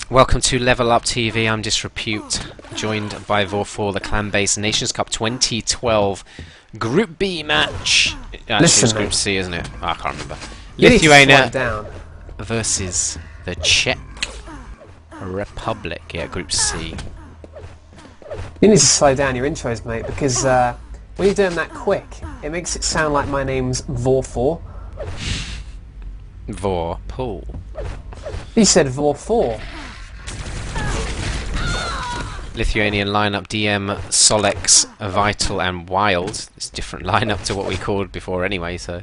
Welcome to Level Up TV. I'm Disrepute, joined by Vor4, the ClanBase Nations Cup 2012 Group B match. Actually, it's Group C, isn't it? Oh, I can't remember. Lithuania versus the Czech Republic. Yeah, Group C. You need to slow down your intros, mate, because when you're doing that quick, it makes it sound like my name's Vor4. Vor-Pool. You said Vor4. Lithuanian lineup: DM, Solex, Vital, and Wild. It's a different lineup to what we called before, anyway. So,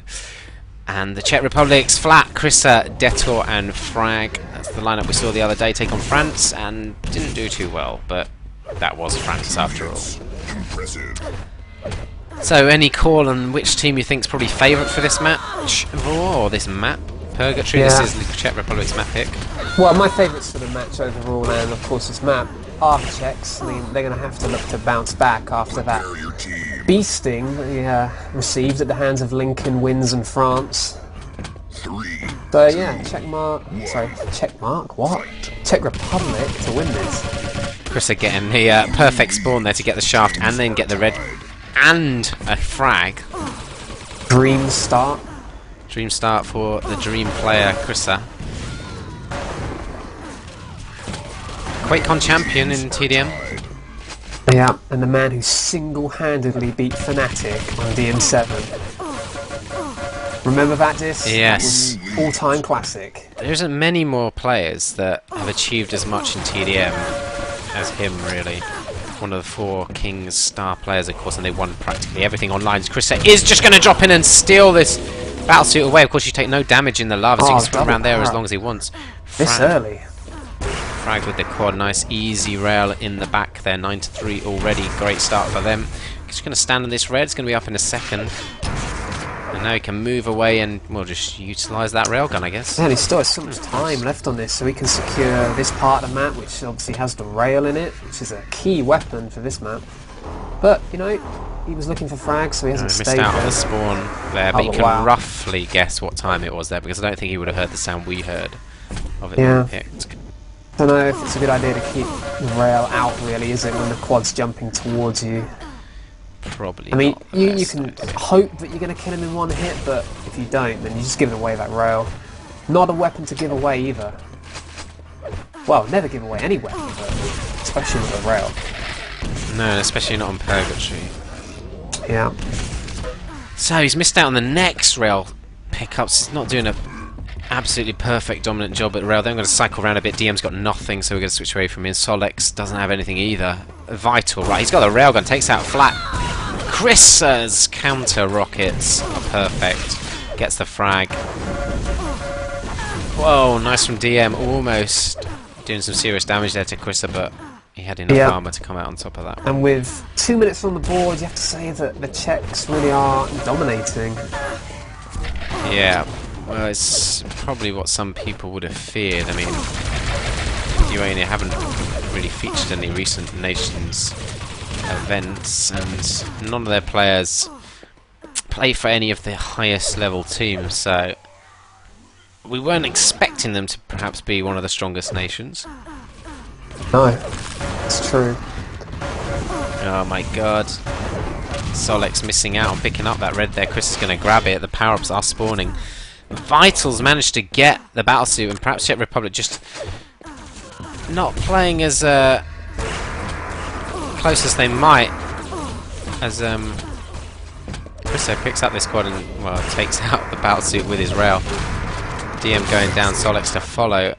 and the Czech Republic's Flat, Krissa, Detour, and Frag. That's the lineup we saw the other day take on France, and didn't do too well. But that was France after all. So, any call on which team you think's probably favourite for this match, or this map? Purgatory. Yeah. This is the Czech Republic's map pick. Well, my favourites for the match overall, and of course this map, are the Czechs. I mean, they're going to have to look to bounce back after that beasting they received at the hands of Lincoln, Wins, and France. So yeah, Czech Republic to win this. Krissa getting the perfect spawn there to get the shaft and then get the red and a frag. Dream start. Dream start for the dream player, Krissa. QuakeCon champion in TDM. Yeah, and the man who single-handedly beat Fnatic on DM7. Remember that, Dis? Yes. That was all-time classic. There isn't many more players that have achieved as much in TDM as him, really. One of the 4 Kings star players, of course, and they won practically everything online. Krissa is just going to drop in and steal this battlesuit away. Of course, you take no damage in the lava, so you can sprint around there as long as he wants. This early. Frag with the quad, nice easy rail in the back there, 9-3 already, great start for them. Just going to stand on this red, it's going to be up in a second. And now he can move away and, well, just utilise that railgun, I guess. Man, he still has so much time left on this, so he can secure this part of the map, which obviously has the rail in it, which is a key weapon for this map. But, you know, he was looking for frags, so he hasn't stayed missed out there. on the spawn there, but you can roughly guess what time it was there, because I don't think he would have heard the sound we heard of it being picked. I don't know if it's a good idea to keep the rail out, really, is it, when the quad's jumping towards you? Probably. I mean, not you can hope that you're going to kill him in one hit, but if you don't, then you just give away that rail. Not a weapon to give away either. Well, never give away any weapon, but especially with a rail. No, especially not on Purgatory. Yeah. So he's missed out on the next rail pickups. He's not doing a absolutely perfect dominant job at the rail. Then I'm going to cycle around a bit. DM's got nothing, so we're going to switch away from him. Solex doesn't have anything either. Vital, right, he's got the railgun, takes out Flat. Krissa's counter rockets are perfect. Gets the frag. Whoa, nice from DM. Almost doing some serious damage there to Krissa, but he had enough armor to come out on top of that. And with 2 minutes on the board, you have to say that the Czechs really are dominating. Yeah. Well, it's probably what some people would have feared. I mean, Lithuania haven't really featured any recent Nations events, and none of their players play for any of the highest level teams, so we weren't expecting them to perhaps be one of the strongest nations. No, it's true. Oh my god. Solex missing out on picking up that red there. Chris is going to grab it. The power-ups are spawning. Vitals managed to get the battlesuit, and perhaps Czech Republic just not playing as close as they might, as Krissa picks up this quad and, well, takes out the battlesuit with his rail. DM going down, Solex to follow.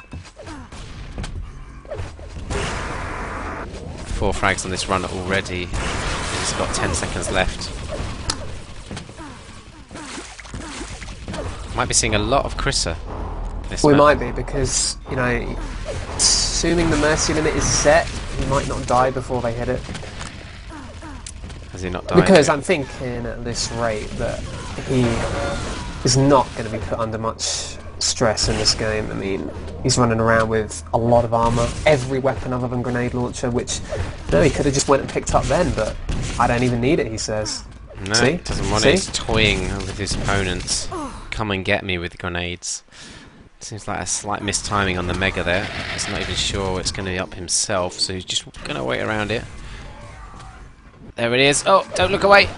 4 frags on this run already. He's got 10 seconds left. Might be seeing a lot of Krissa. We might be, because, you know, assuming the mercy limit is set, he might not die before they hit it. Has he not died? Because I'm thinking at this rate that he is not going to be put under much stress in this game. I mean, he's running around with a lot of armor, every weapon other than grenade launcher, which, no, he could have just went and picked up then, but I don't even need it, he says. No, See? he doesn't want it. He's toying with his opponents. Come and get me with grenades. Seems like a slight mistiming on the Mega there. He's not even sure it's going to be up himself, so he's just going to wait around it. There it is. Oh, don't look away.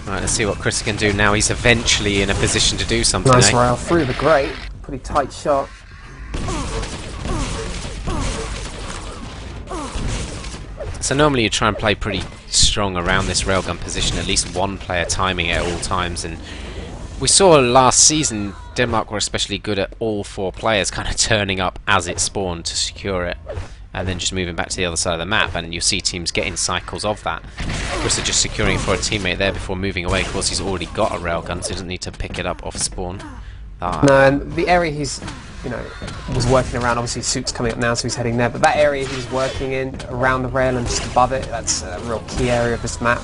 Right, let's see what Chris can do now. He's eventually in a position to do something. Nice rail through the grate. Pretty tight shot. So normally you try and play pretty strong around this railgun position, at least one player timing it at all times, and we saw last season Denmark were especially good at all 4 players kind of turning up as it spawned to secure it, and then just moving back to the other side of the map, and you see teams getting cycles of that. Chris are just securing it for a teammate there before moving away. Of course, he's already got a railgun, so he doesn't need to pick it up off spawn. No, and the area he's, was working around, obviously Suit's coming up now, so he's heading there, but that area he was working in, around the rail and just above it, that's a real key area of this map.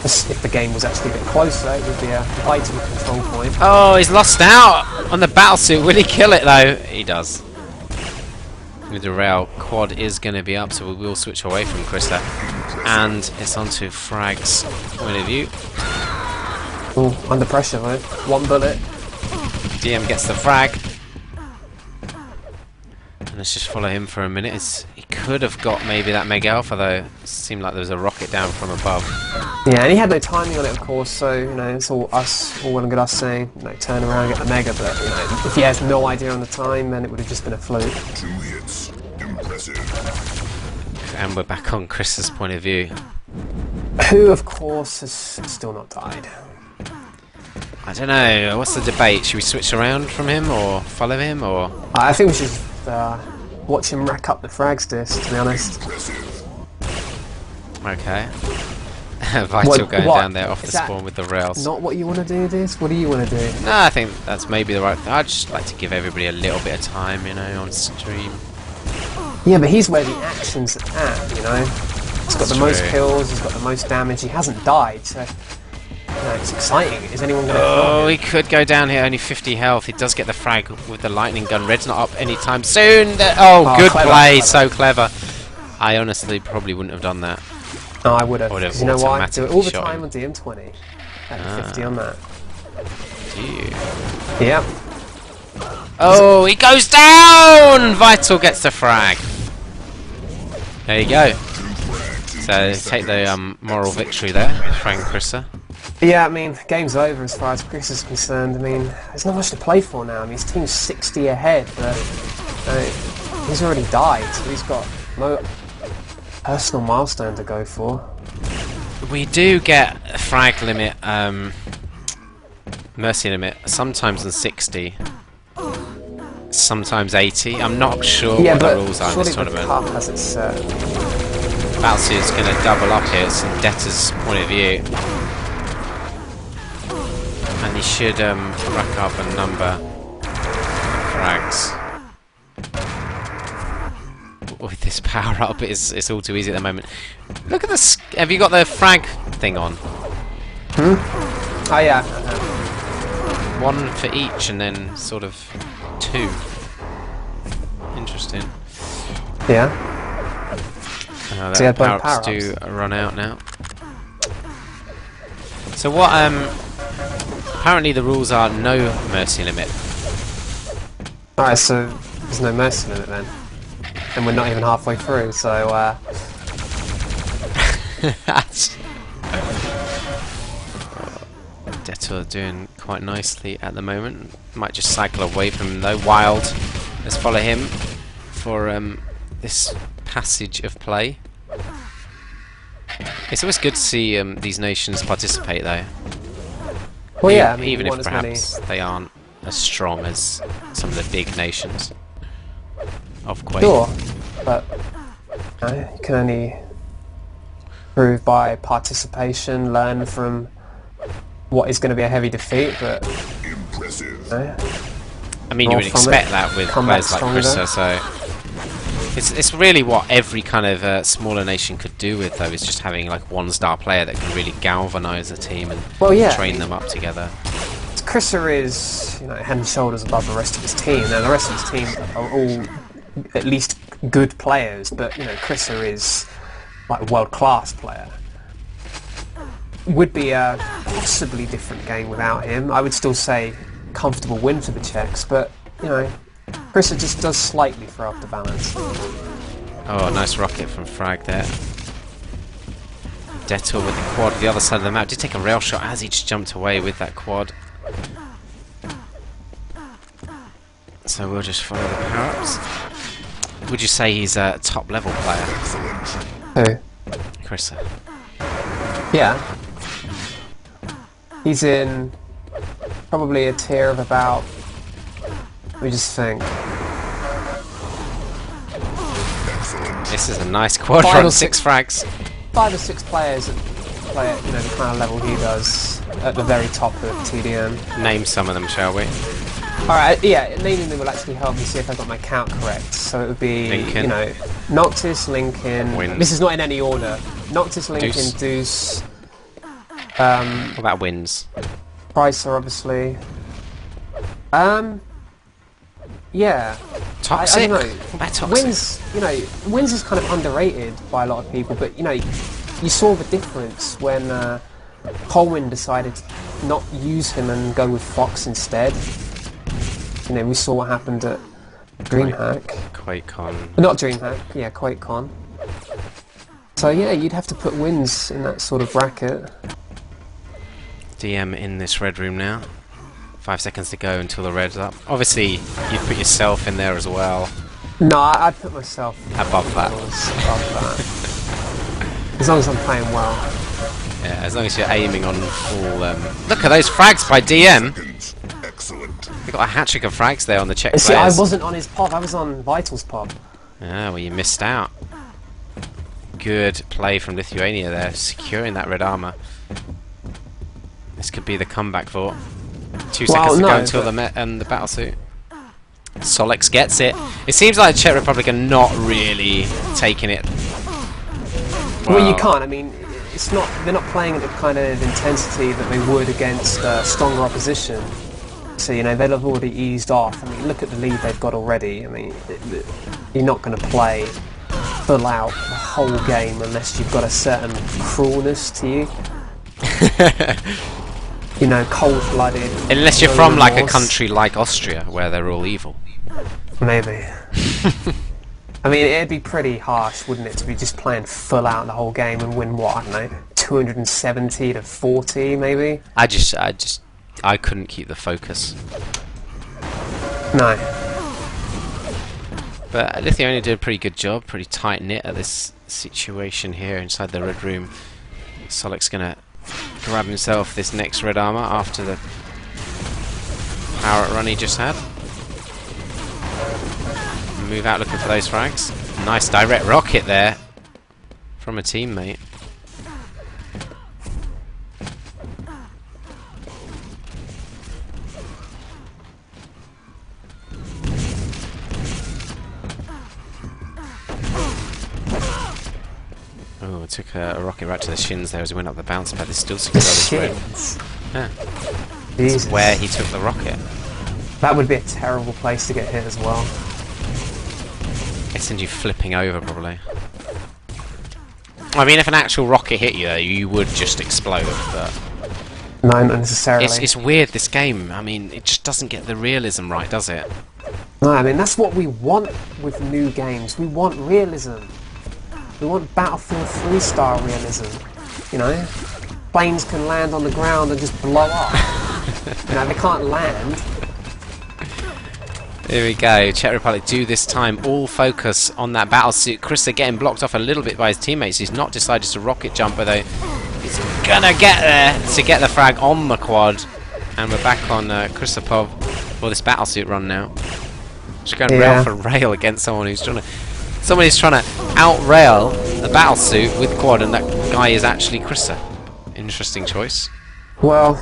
If the game was actually a bit closer, it would be a vital control point. Oh, he's lost out on the battlesuit. Will he kill it, though? He does. The rail quad is going to be up, so we will switch away from Chris there. And it's onto Frag's point of view. Oh, under pressure, though. 1 bullet. DM gets the frag. And let's just follow him for a minute. He could have got maybe that Mega Alpha, though. It seemed like there was a rocket down from above. Yeah, and he had no timing on it, of course, so, it's all well and good us saying, turn around and get the Mega, but, if he has no idea on the time, then it would have just been a fluke. 2 hits. Impressive. And we're back on Chris's point of view. Who, of course, has still not died. I don't know, what's the debate? Should we switch around from him, or follow him, or...? I think we should watch him rack up the frags disc, to be honest. Okay. Vital going down there off the spawn with the rails. Not what you want to do, this? What do you want to do? No, I think that's maybe the right thing. I'd just like to give everybody a little bit of time, on stream. Yeah, but he's where the action's at, He's got the most kills, he's got the most damage, he hasn't died, so... it's exciting. Is anyone going to kill him? He could go down here, only 50 health. He does get the frag with the lightning gun. Red's not up anytime soon. Good clever, play, clever. So clever. I honestly probably wouldn't have done that. No, I would have. You know why? Do it all the shot time him. on DM20. At 50 on that. Do you? Yep. Oh, he goes down! Vital gets the frag. There you go. So take the moral victory there, Frank Chrisser. Yeah, I mean, game's over as far as Chris is concerned. I mean, there's not much to play for now. I mean, his team's 60 ahead, but he's already died, so he's got no personal milestone to go for. We do get a frag limit, mercy limit, sometimes on 60, sometimes 80. I'm not sure what the rules are in this tournament. Cup has its set. Bouncy is going to double up here, it's in Debtor's point of view. And he should rack up a number of frags. With this power up, it's all too easy at the moment. Look at this. Have you got the frag thing on? Oh yeah. 1 for each, and then sort of 2. Interesting. Yeah. That power-ups do run out now. So what? Apparently the rules are no mercy limit. Alright, so there's no mercy limit then. And we're not even halfway through, so Detour doing quite nicely at the moment. Might just cycle away from him though. Wild. Let's follow him for this passage of play. It's always good to see these nations participate though. Well, yeah, I mean, even if perhaps they aren't as strong as some of the big nations of Quake. Sure, but you can only prove by participation, learn from what is going to be a heavy defeat, but... Impressive. I mean, you would expect that with players like Chrissa, so... It's really what every kind of smaller nation could do with, though, is just having like 1-star player that can really galvanise a team and train them up together. Chrissa is, head and shoulders above the rest of his team. Now, the rest of his team are all at least good players, but, Chrissa is like a world-class player. Would be a possibly different game without him. I would still say comfortable win for the Czechs, but, you know, Krista just does slightly throw off the balance. Oh, nice rocket from Frag there. Detour with the quad the other side of the map. Did take a rail shot as he just jumped away with that quad. So we'll just follow the power-ups. Would you say he's a top level player? Who? Krista. Yeah. He's in probably a tier of about, let me just think. This is a nice quad 5 run, or 6 frags. 5 or 6 players that play at, you know, the kind of level he does at the very top of TDM. Name some of them, shall we? Alright, yeah, naming them will actually help me see if I got my count correct. So it would be, Lincoln. you know, Noctis, Lincoln. Wins. This is not in any order. Noctis, Lincoln, Deuce. Deuce. What about wins? Pricer, obviously. Yeah. Toxic? I don't know. What about Toxic? Wins is kind of underrated by a lot of people, but you know, you saw the difference when Colwyn decided to not use him and go with Fox instead. You know, we saw what happened at DreamHack. QuakeCon. Not DreamHack, yeah, QuakeCon. So yeah, you'd have to put Wins in that sort of bracket. DM in this red room now. 5 seconds to go until the red's up. Obviously, you'd put yourself in there as well. No, I'd put myself Above that. Above that. As long as I'm playing well. Yeah, as long as you're aiming on all... Look at those frags by DM! Excellent. They got a hat-trick of frags there on the Czech See, I players. wasn't on his pod, I was on Vital's pod. Ah, well, you missed out. Good play from Lithuania there, securing that red armour. This could be the comeback for 2 seconds to go until the battlesuit. Solex gets it. It seems like the Czech Republic are not really taking it. Well, you can't. I mean, it's not. They're not playing at the kind of intensity that they would against stronger opposition. So you know they'll have already eased off. I mean, look at the lead they've got already. I mean, you're not going to play full out the whole game unless you've got a certain cruelness to you. You know, cold-blooded. Unless you're from like a country like Austria, where they're all evil. Maybe. I mean, it'd be pretty harsh, wouldn't it, to be just playing full out the whole game and win what, I don't know, 270 to 40, maybe? I couldn't keep the focus. No. But Lithuania did a pretty good job, pretty tight-knit at this situation here inside the red room. Solec's gonna grab himself this next red armor after the power run he just had. Move out looking for those frags. Nice direct rocket there from a teammate. Oh, it took a rocket right to the shins there as he went up the bounce pad. There's still 6 others red. Yeah. Jesus. Where he took the rocket. That would be a terrible place to get hit as well. It sends you flipping over, probably. I mean, if an actual rocket hit you, you would just explode, but... No, not necessarily. It's weird, this game. I mean, it just doesn't get the realism right, does it? No, I mean, that's what we want with new games. We want realism. We want Battlefield 3-style realism. You know? Planes can land on the ground and just blow up. You know, they can't land. Here we go, Czech Republic do this time all focus on that battlesuit. Krista getting blocked off a little bit by his teammates. He's not decided to rocket jumper though. He's gonna get there to get the frag on the quad. And we're back on Kristapov for this battlesuit run now. Just going rail for rail against someone who's trying to out-rail the battlesuit with quad, and that guy is actually Krista. Interesting choice. Well,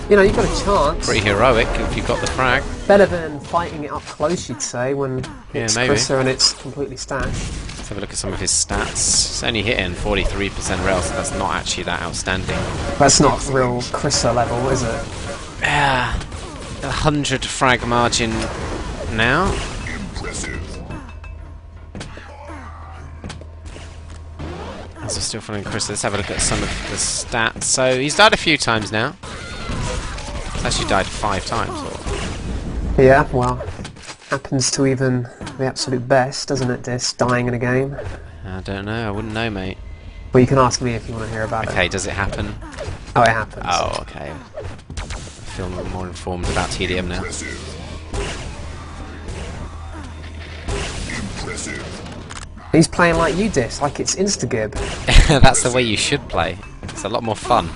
you know, you've got a chance. Pretty heroic if you've got the frag. Better than fighting it up close, you'd say, when it's maybe. Krista and it's completely stacked. Let's have a look at some of his stats. He's only hitting 43% rail, so that's not actually that outstanding. That's not real Krista level, is it? Yeah, 100 frag margin now. Impressive. As we're still following Chris, let's have a look at some of the stats. So he's died a few times now. It's actually died 5 times. Or... Yeah, well, happens to even the absolute best, doesn't it, Dis? Dying in a game. I don't know. I wouldn't know, mate. Well, you can ask me if you want to hear about it. Okay, does it happen? Oh, it happens. Oh, okay. I feel more informed about TDM now. He's playing like you, Dis, like it's Instagib. That's the way you should play. It's a lot more fun.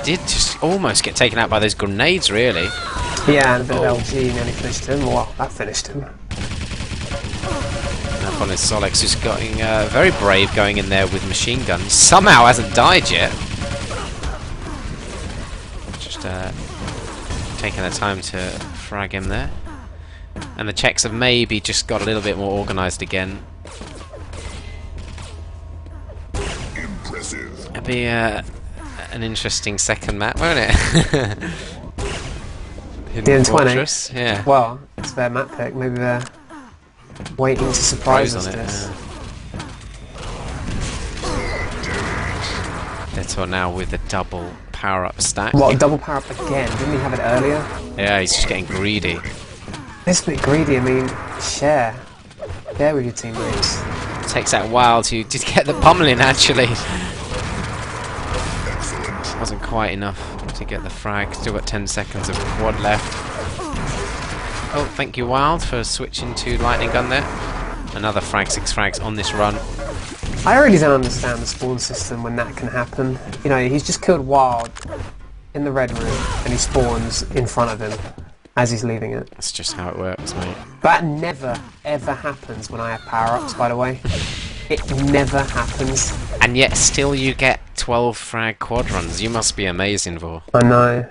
Did just almost get taken out by those grenades, really. Yeah, and a bit of LG nearly finished him. Well, that finished him. Now Colin Solex is going very brave going in there with machine guns. Somehow hasn't died yet. Just taking their time to frag him there. And the Czechs have maybe just got a little bit more organised again. Impressive. It'll be an interesting second map, won't it? Hidden TDM 20? Fortress, yeah. Well, it's their map pick. Maybe they're waiting to surprise us, on it, Dis. Little now with the double power-up stack. What, double power up again? Didn't he have it earlier? Yeah, he's just getting greedy. This bit greedy, I mean, share. Share with your teammates. Takes that while to get the pummeling, actually. Wasn't quite enough to get the frag. Still got 10 seconds of quad left. Oh, thank you, Wild, for switching to lightning gun there. Another frag, 6 frags on this run. I really don't understand the spawn system when that can happen. You know, he's just killed Wild in the red room, and he spawns in front of him as he's leaving it. That's just how it works, mate. That never, ever happens when I have power-ups, by the way. It never happens. And yet still you get 12 frag quad runs. You must be amazing, Vor. I know.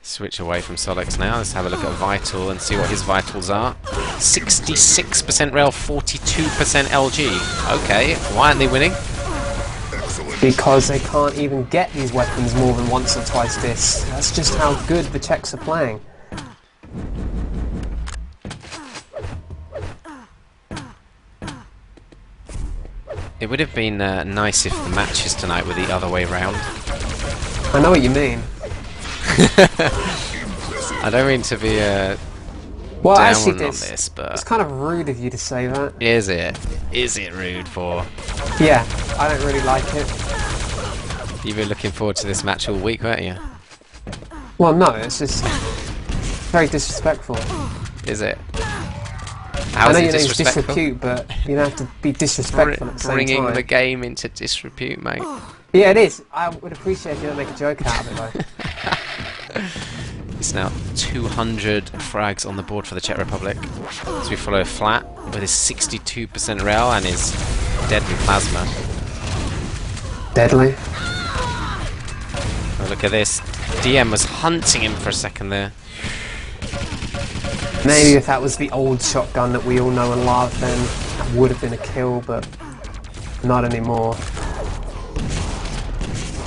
Switch away from Solex now. Let's have a look at Vital and see what his vitals are. 66% rail, 42% LG. Okay, why aren't they winning? Because they can't even get these weapons more than once or twice this. That's just how good the Czechs are playing. It would have been nice if the matches tonight were the other way round. I know what you mean. I don't mean to be Well, down actually, on this, this, but it's kind of rude of you to say that. is it? Is it rude, for? Yeah, I don't really like it. You've been looking forward to this match all week, weren't you? Well, no, it's just very disrespectful. Is it? I How know is your it name's disrespectful? Disrepute, but you don't have to be disrespectful at the same Bringing time. the game into disrepute, mate. Yeah, it is. I would appreciate if you don't make a joke out of it, though. It's now 200 frags on the board for the Czech Republic. So we follow Flat with his 62% rail and his deadly plasma. Deadly. Oh, look at this. DM was hunting him for a second there. Maybe if that was the old shotgun that we all know and love, then that would have been a kill, but not anymore.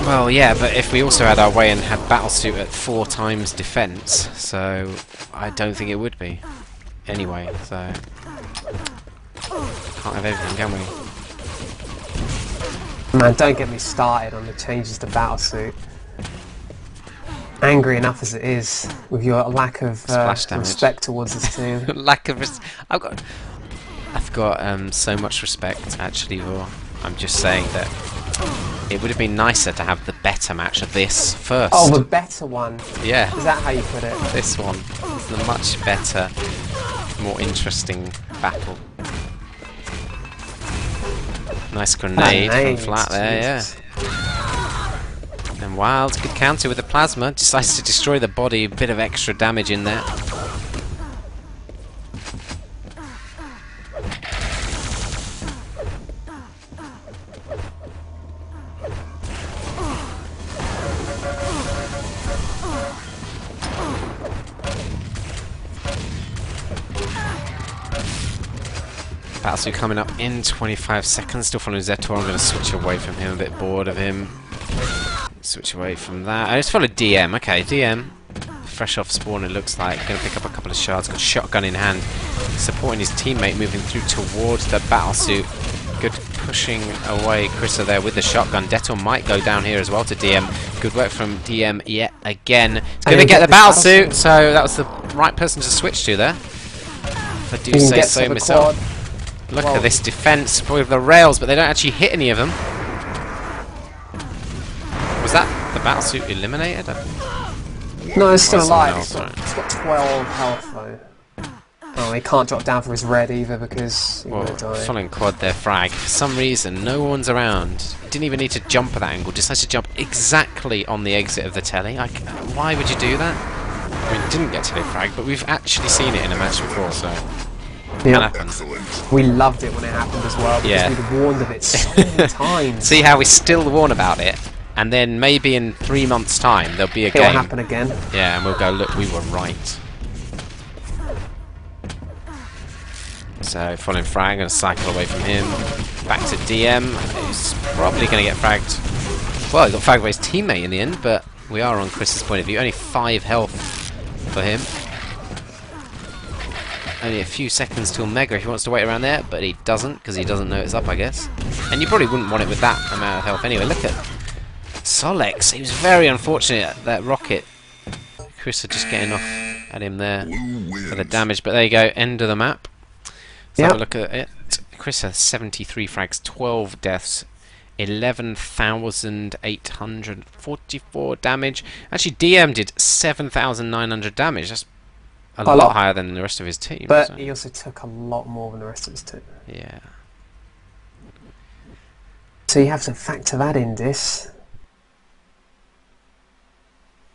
Well, yeah, but if we also had our way and had Battlesuit at 4 times defense, so I don't think it would be. Anyway, so can't have everything, can we? Man, don't get me started on the changes to Battlesuit. Angry enough as it is with your lack of Splash damage. respect towards this team. Lack of I've got so much respect, actually, for. I'm just saying that it would have been nicer to have the better match of this first. Oh, the better one. Yeah. Is that how you put it? This one. It's a much better, more interesting battle. Nice grenade from Flat there, Jesus. yeah. And Wild, good counter with the plasma. Decides to destroy the body, a bit of extra damage in there. Battlesuit coming up in 25 seconds. Still following Zetor. I'm going to switch away from him. A bit bored of him. Switch away from that. I just followed DM. Okay, DM. Fresh off spawn, it looks like. Going to pick up a couple of shards. Got shotgun in hand. Supporting his teammate, moving through towards the Battlesuit. Good pushing away Chrissa there with the shotgun. Detto might go down here as well to DM. Good work from DM yet again. He's going to get the battle suit, so that was the right person to switch to there. If I do say so myself. Look at this defense with the rails, but they don't actually hit any of them. Was that the battle suit eliminated? No, it's still alive. Else, It's got 12 health though. Oh, he can't drop down for his red either because he would have died. Following quad their frag. For some reason, no one's around. Didn't even need to jump at that angle. Decided to jump exactly on the exit of the telly. Why would you do that? I mean, didn't get telly frag, but we've actually seen it in a match before, so can happen. We loved it when it happened as well because we'd warned of it so many times. See how we still warn about it, and then maybe in 3 months' time there'll be a game. It'll happen again. Yeah, and we'll go, look, we were right. So, following frag, going to cycle away from him. Back to DM, who's probably going to get fragged. Well, he got fragged by his teammate in the end, but we are on Chris's point of view. Only 5 health for him. Only a few seconds till Mega if he wants to wait around there, but he doesn't, because he doesn't know it's up, I guess. And you probably wouldn't want it with that amount of health anyway. Look at Solex. He was very unfortunate at that rocket. Chris just getting off at him there for the damage, but there you go, end of the map. Let's have a look at it. Chris has 73 frags, 12 deaths, 11,844 damage. Actually, DM did 7,900 damage. That's a lot higher than the rest of his team. But so. he also took a lot more than the rest of his team. Yeah. So you have to factor that in, Dis.